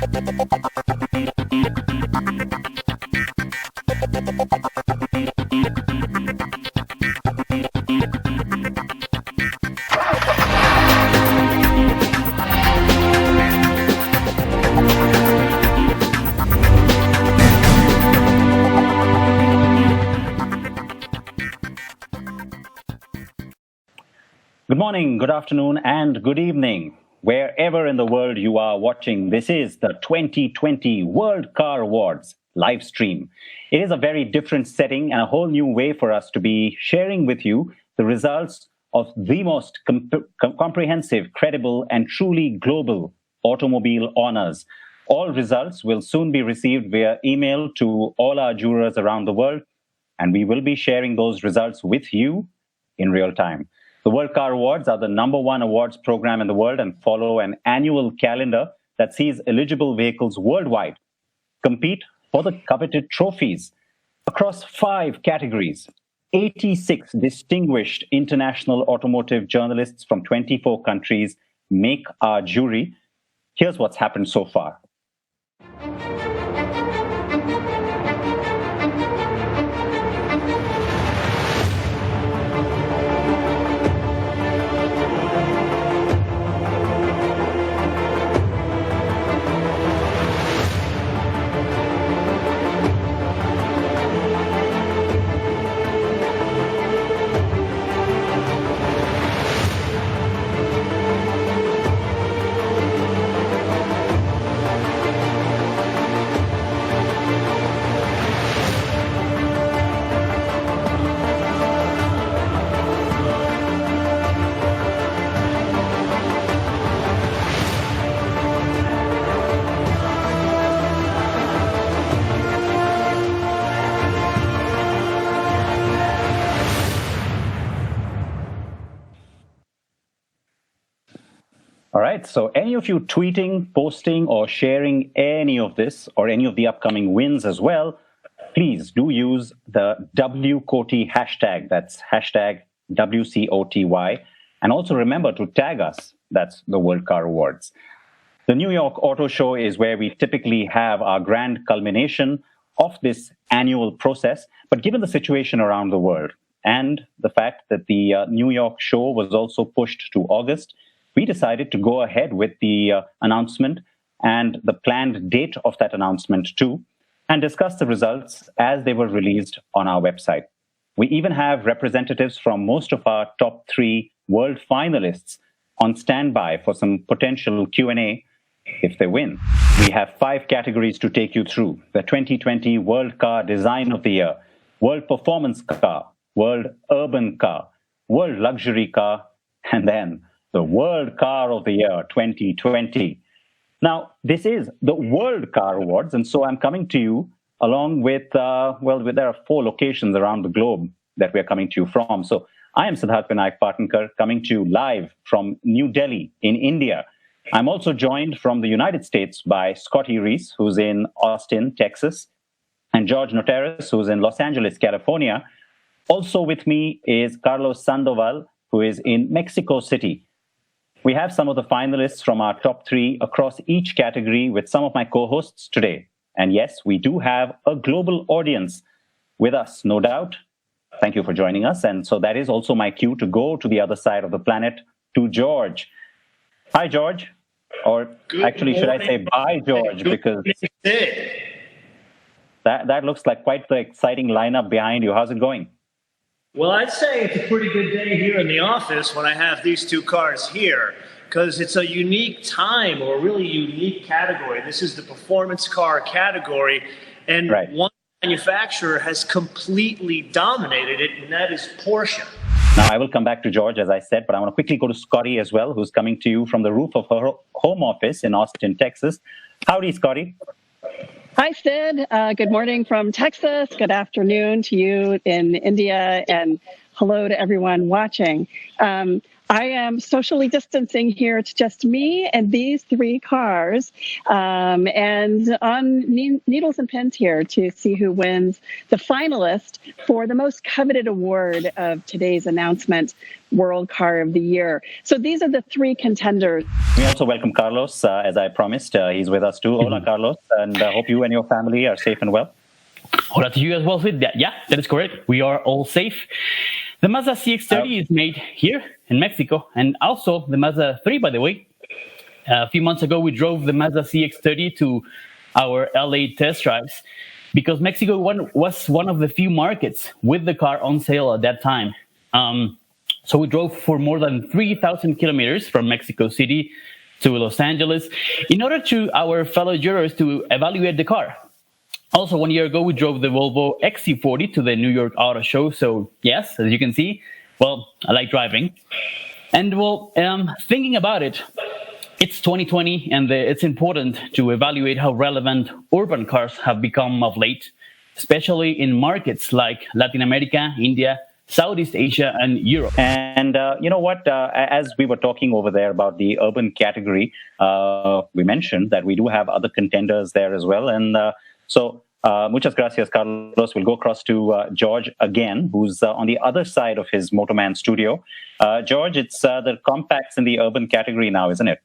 Good morning, good afternoon, and good evening. Wherever in the world you are watching, this is the 2020 World Car Awards live stream. It is a very different setting and a whole new way for us to be sharing with you the results of the most comprehensive, credible, and truly global automobile honors. All results will soon be received via email to all our jurors around the world, and we will be sharing those results with you in real time. The World Car Awards are the #1 awards program in the world and follow an annual calendar that sees eligible vehicles worldwide compete for the coveted trophies across 5 categories. 86 distinguished international automotive journalists from 24 countries make our jury. Here's what's happened so far. All right, so any of you tweeting, posting, or sharing any of this or any of the upcoming wins as well, please do use the WCOTY hashtag. That's hashtag WCOTY. And also remember to tag us. That's the World Car Awards. The New York Auto Show is where we typically have our grand culmination of this annual process. But given the situation around the world and the fact that the New York show was also pushed to August, we decided to go ahead with the announcement and the planned date of that announcement too, and discuss the results as they were released on our website. We even have representatives from most of our top 3 world finalists on standby for some potential Q&A if they win. We have 5 categories to take you through: the 2020 World Car Design of the Year, World Performance Car, World Urban Car, World Luxury Car, and then the World Car of the Year 2020. Now, this is the World Car Awards, and so I'm coming to you along with, there are 4 locations around the globe that we're coming to you from. So I am Siddharth Vinayak Parthankar, coming to you live from New Delhi in India. I'm also joined from the United States by Scotty Reese, who's in Austin, Texas, and George Notaras, who's in Los Angeles, California. Also with me is Carlos Sandoval, who is in Mexico City. We have some of the finalists from our top 3 across each category with some of my co-hosts today. And yes, we do have a global audience with us, no doubt. Thank you for joining us. And so that is also my cue to go to the other side of the planet, to George. Hi, George. Or actually, should I say bye, George? Because that looks like quite the exciting lineup behind you. How's it going? Well, I'd say it's a pretty good day here in the office when I have these 2 cars here, because it's a unique time or a really unique category. This is the performance car category, and one manufacturer has completely dominated it, and that is Porsche. Now, I will come back to George, as I said, but I want to quickly go to Scotty as well, who's coming to you from the roof of her home office in Austin, Texas. Howdy, Scotty. Hi, Sid. Good morning from Texas. Good afternoon to you in India, and hello to everyone watching. I am socially distancing here. It's just me and these three cars, and on needles and pins here to see who wins the finalist for the most coveted award of today's announcement, World Car of the Year. So these are the three contenders. We also welcome Carlos, as I promised. He's with us too. Hola, Carlos, and hope you and your family are safe and well. Hola to you as well, Sid. Yeah, that is correct. We are all safe. The Mazda CX-30 is made here in Mexico, and also the Mazda 3, by the way. A few months ago, we drove the Mazda CX-30 to our LA test drives because Mexico was one of the few markets with the car on sale at that time. So we drove for more than 3,000 kilometers from Mexico City to Los Angeles in order to our fellow jurors to evaluate the car. Also, 1 year ago, we drove the Volvo XC40 to the New York Auto Show. So, yes, as you can see, well, I like driving. And, well, thinking about it, it's 2020, and it's important to evaluate how relevant urban cars have become of late, especially in markets like Latin America, India, Southeast Asia, and Europe. And you know what? As we were talking over there about the urban category, we mentioned that we do have other contenders there as well. And so, muchas gracias, Carlos. We'll go across to George again, who's on the other side of his Motorman studio. George, it's the compacts in the urban category now, isn't it?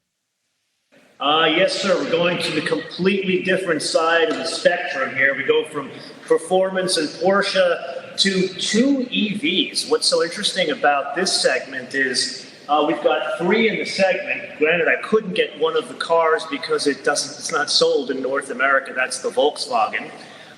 Yes, sir. We're going to the completely different side of the spectrum here. We go from performance and Porsche to two EVs. What's so interesting about this segment is we've got three in the segment. Granted, I couldn't get one of the cars because it's not sold in North America. That's the Volkswagen.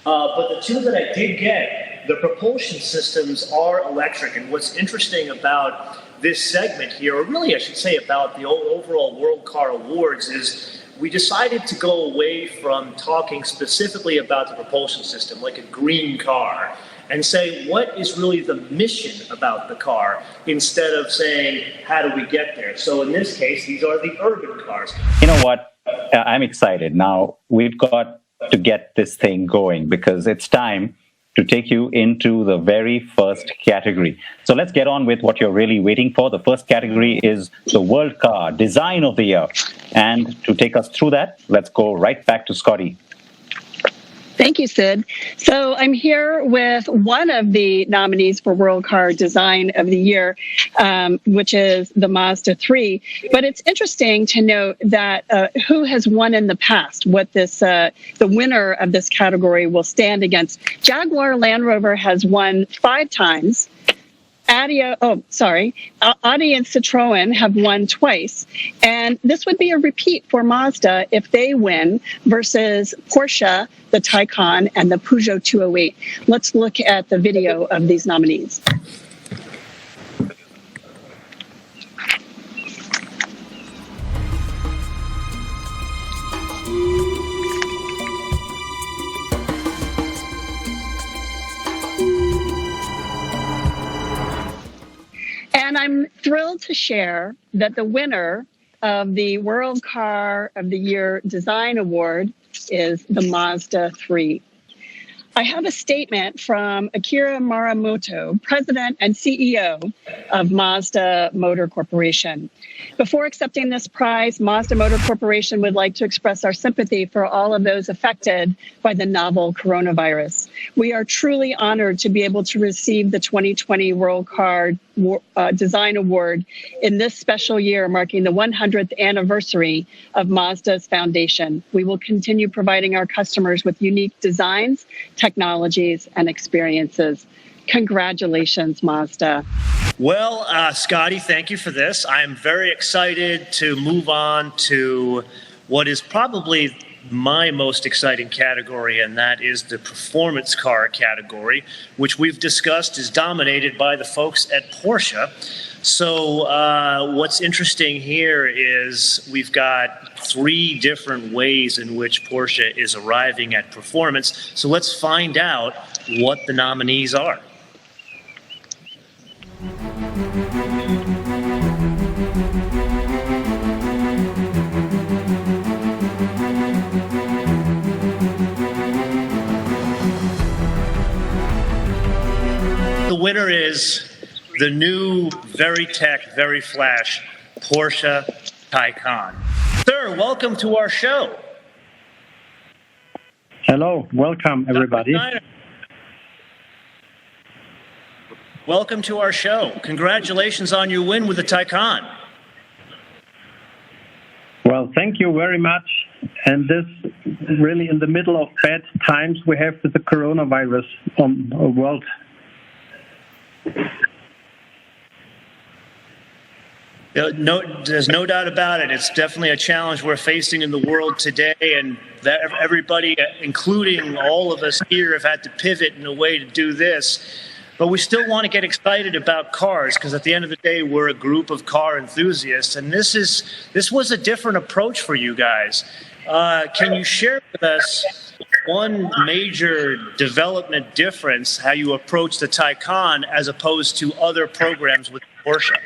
But the two that I did get, the propulsion systems are electric. And what's interesting about this segment here, or really I should say about the overall World Car Awards, is we decided to go away from talking specifically about the propulsion system, like a green car, and say what is really the mission about the car instead of saying how do we get there. So in this case, these are the urban cars. You know what? I'm excited. Now, we've got to get this thing going because it's time to take you into the very first category. So let's get on with what you're really waiting for. The first category is the World Car Design of the Year. And to take us through that, let's go right back to Scotty. Thank you, Sid. So I'm here with one of the nominees for World Car Design of the Year, which is the Mazda 3. But it's interesting to note that who has won in the past, what this the winner of this category will stand against. Jaguar Land Rover has won 5 times. Audi and Citroën have won twice. And this would be a repeat for Mazda if they win versus Porsche, the Taycan, and the Peugeot 208. Let's look at the video of these nominees. And I'm thrilled to share that the winner of the World Car of the Year Design Award is the Mazda 3. I have a statement from Akira Muramoto, President and CEO of Mazda Motor Corporation. Before accepting this prize, Mazda Motor Corporation would like to express our sympathy for all of those affected by the novel coronavirus. We are truly honored to be able to receive the 2020 World Car Design Award in this special year, marking the 100th anniversary of Mazda's foundation. We will continue providing our customers with unique designs, technologies, and experiences. Congratulations, Mazda. Well, Scotty, thank you for this. I'm very excited to move on to what is probably my most exciting category, and that is the performance car category, which we've discussed is dominated by the folks at Porsche. So what's interesting here is we've got 3 different ways in which Porsche is arriving at performance. So let's find out what the nominees are. The winner is the new, very tech, very flash Porsche Taycan. Sir, welcome to our show. Hello, welcome everybody. Welcome to our show. Congratulations on your win with the Taycan. Well, thank you very much. And this really in the middle of bad times we have with the coronavirus on the world. There's no doubt about it. It's definitely a challenge we're facing in the world today, and that everybody, including all of us here, have had to pivot in a way to do this. But we still want to get excited about cars because at the end of the day, we're a group of car enthusiasts, and this was a different approach for you guys. Can you share with us one major development difference, how you approach the Taycan as opposed to other programs with Porsche?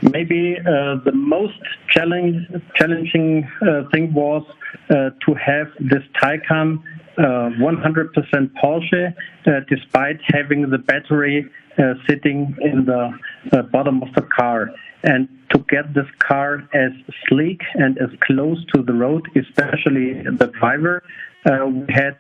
Maybe the most challenging thing was to have this Taycan 100% Porsche, despite having the battery sitting in the bottom of the car. And to get this car as sleek and as close to the road, especially the driver, we had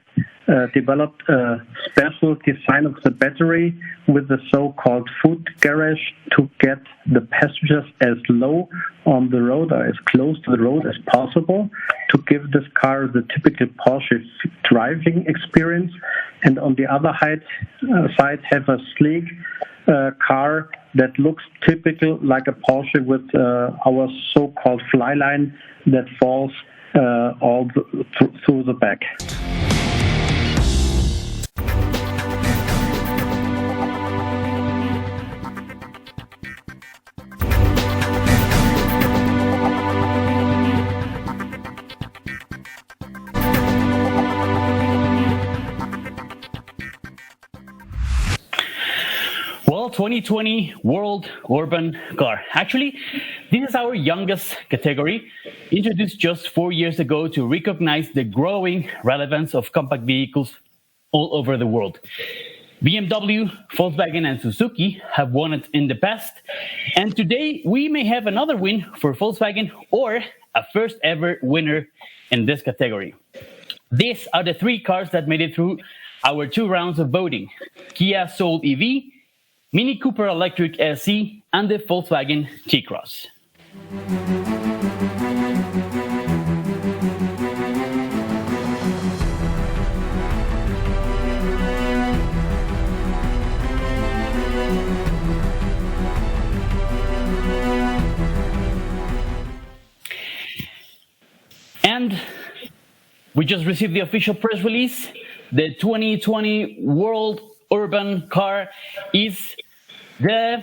developed a special design of the battery with the so-called foot garage to get the passengers as low on the road or as close to the road as possible to give this car the typical Porsche driving experience, and on the other side have a sleek car that looks typical like a Porsche with our so-called fly line that falls all through the back. Well, 2020 World Urban Car. Actually, this is our youngest category, introduced just 4 years ago to recognize the growing relevance of compact vehicles all over the world. BMW, Volkswagen, and Suzuki have won it in the past, and today we may have another win for Volkswagen or a first ever winner in this category. These are the three cars that made it through our 2 rounds of voting: Kia Soul EV, Mini Cooper Electric SE, and the Volkswagen T-Cross. And we just received the official press release. The 2020 World Urban Car is the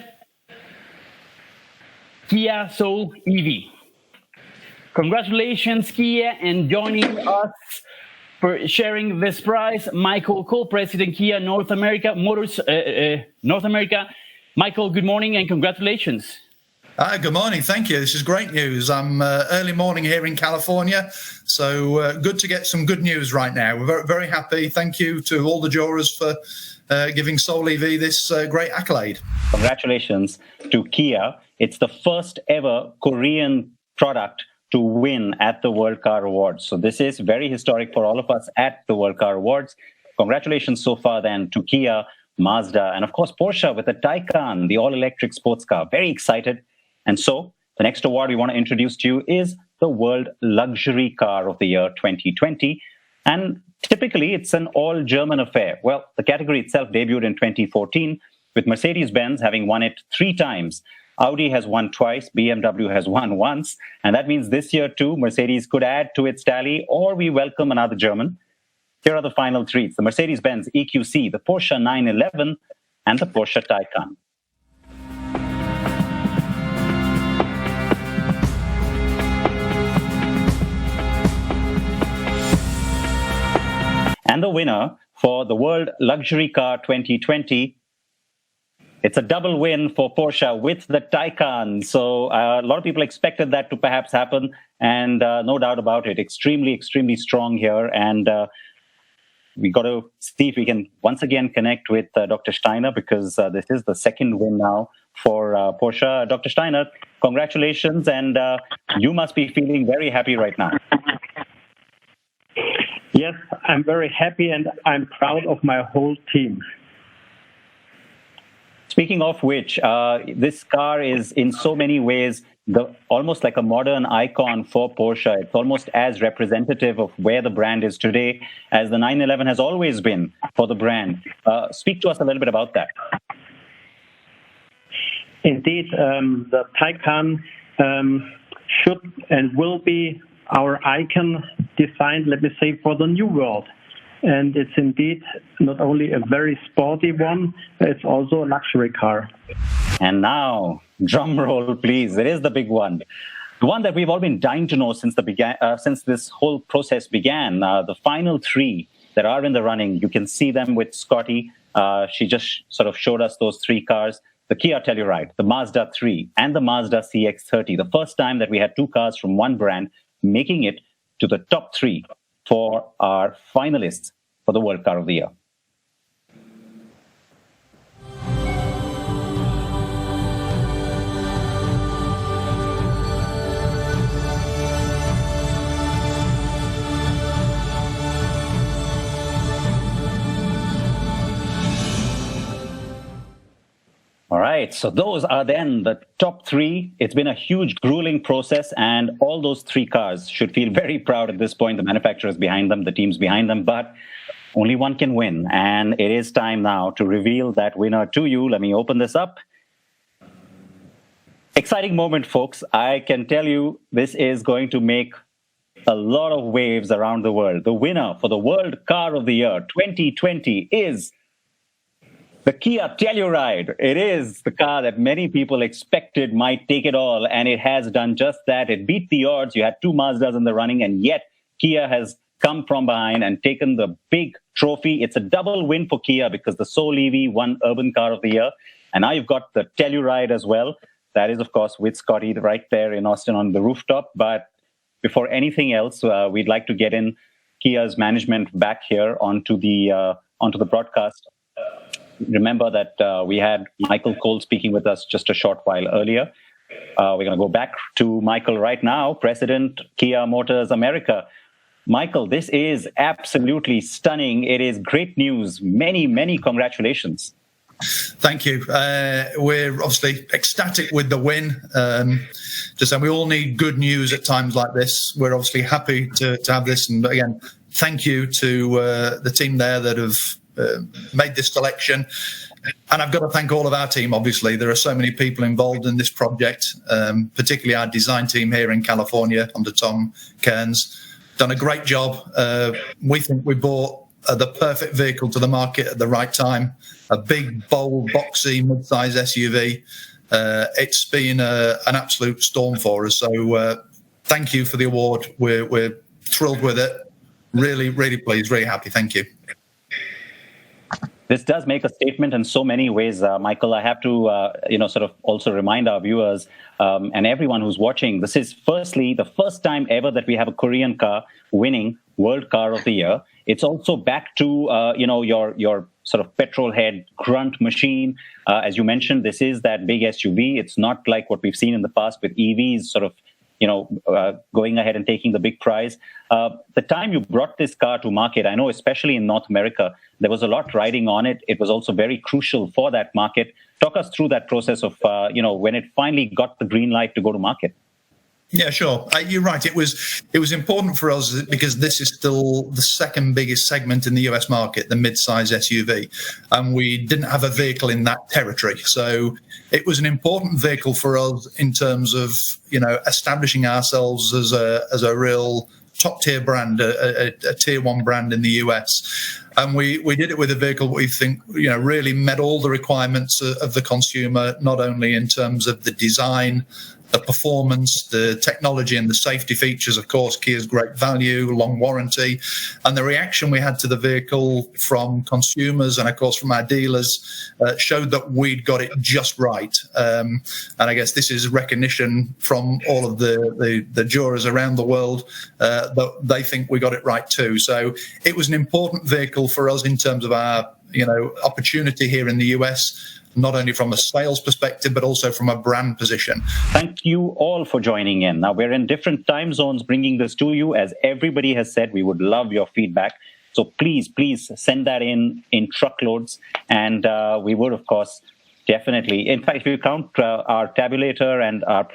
Kia Soul EV. Congratulations, Kia, and joining us for sharing this prize, Michael Cole, President Kia North America Motors North America. Michael, good morning and congratulations. Good morning. Thank you. This is great news. I'm early morning here in California, so good to get some good news right now. We're very, very happy. Thank you to all the jurors for giving Soul EV this great accolade. Congratulations to Kia. It's the first ever Korean product to win at the World Car Awards. So this is very historic for all of us at the World Car Awards. Congratulations so far then to Kia, Mazda, and of course Porsche with the Taycan, the all-electric sports car. Very excited. And so the next award we want to introduce to you is the World Luxury Car of the Year 2020. And typically it's an all-German affair. Well, the category itself debuted in 2014 with Mercedes-Benz having won it 3 times. Audi has won twice, BMW has won once. And that means this year too, Mercedes could add to its tally, or we welcome another German. Here are the final 3. It's the Mercedes-Benz EQC, the Porsche 911, and the Porsche Taycan. And the winner for the World Luxury Car 2020, it's a double win for Porsche with the Taycan. So a lot of people expected that to perhaps happen, and no doubt about it. Extremely, extremely strong here. And We got to see if we can once again connect with Dr. Steiner, because this is the second win now for Porsche. Dr. Steiner, congratulations, and you must be feeling very happy right now. Yes, I'm very happy, and I'm proud of my whole team. Speaking of which, this car is in so many ways almost like a modern icon for Porsche. It's almost as representative of where the brand is today as the 911 has always been for the brand. Speak to us a little bit about that. Indeed, the Taycan should and will be our icon designed, let me say, for the new world. And it's indeed not only a very sporty one, it's also a luxury car. And now, drum roll, please. It is the big one. The one that we've all been dying to know since this whole process began. The final three that are in the running, you can see them with Scotty. She just sort of showed us those three cars. The Kia Telluride, the Mazda 3, and the Mazda CX-30. The first time that we had two cars from one brand making it to the top three for our finalists for the World Car of the Year. All right, so those are then the top three. It's been a huge, grueling process, and all those three cars should feel very proud at this point. The manufacturers behind them, the teams behind them, but only one can win. And it is time now to reveal that winner to you. Let me open this up. Exciting moment, folks. I can tell you this is going to make a lot of waves around the world. The winner for the World Car of the Year 2020 is the Kia Telluride. It is the car that many people expected might take it all, and it has done just that. It beat the odds. You had two Mazdas in the running, and yet Kia has come from behind and taken the big trophy. It's a double win for Kia because the Soul EV won Urban Car of the Year, and now you've got the Telluride as well. That is, of course, with Scotty right there in Austin on the rooftop. But before anything else, we'd like to get in Kia's management back here onto the broadcast. Remember that we had Michael Cole speaking with us just a short while earlier. We're going to go back to Michael right now, President Kia Motors America. Michael, this is absolutely stunning. It is great news. Many, many congratulations. Thank you. We're obviously ecstatic with the win. Just saying, we all need good news at times like this. We're obviously happy to have this. And again, thank you to the team there that have made this selection. And I've got to thank all of our team, obviously. There are so many people involved in this project, particularly our design team here in California under Tom Cairns. Done a great job. We think we brought the perfect vehicle to the market at the right time. A big, bold, boxy, mid-size SUV. It's been an absolute storm for us. So thank you for the award. We're thrilled with it. Really, really pleased, really happy. Thank you. This does make a statement in so many ways, Michael. I have to, sort of also remind our viewers and everyone who's watching, this is firstly the first time ever that we have a Korean car winning World Car of the Year. It's also back to, your sort of petrol head grunt machine. As you mentioned, this is that big SUV. It's not like what we've seen in the past with EVs sort of, going ahead and taking the big prize. The time you brought this car to market, I know especially in North America, there was a lot riding on it. It was also very crucial for that market. Talk us through that process of, when it finally got the green light to go to market. Yeah, sure. You're right. It was important for us because this is still the second biggest segment in the US market, the mid-size SUV, and we didn't have a vehicle in that territory. So it was an important vehicle for us in terms of establishing ourselves as a real top-tier brand, a tier one brand in the US. And we did it with a vehicle we think really met all the requirements of the consumer, not only in terms of the design, performance, the technology and the safety features, of course, Kia's great value, long warranty, and the reaction we had to the vehicle from consumers and, of course, from our dealers showed that we'd got it just right. And I guess this is recognition from all of the jurors around the world that they think we got it right too. So it was an important vehicle for us in terms of our opportunity here in the US, not only from a sales perspective, but also from a brand position. Thank you all for joining in. Now, we're in different time zones bringing this to you. As everybody has said, we would love your feedback. So please send that in truckloads. And we would, of course, definitely. In fact, if you count our tabulator and our,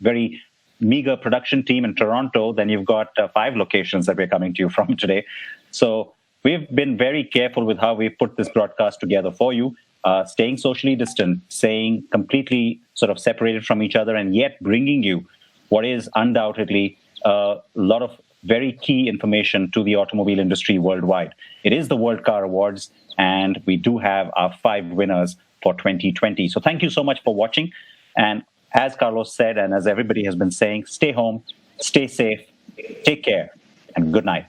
very meager production team in Toronto, then you've got 5 locations that we're coming to you from today. So we've been very careful with how we put this broadcast together for you. Staying socially distant, staying completely sort of separated from each other, and yet bringing you what is undoubtedly a lot of very key information to the automobile industry worldwide. It is the World Car Awards, and we do have our 5 winners for 2020. So thank you so much for watching. And as Carlos said, and as everybody has been saying, stay home, stay safe, take care, and good night.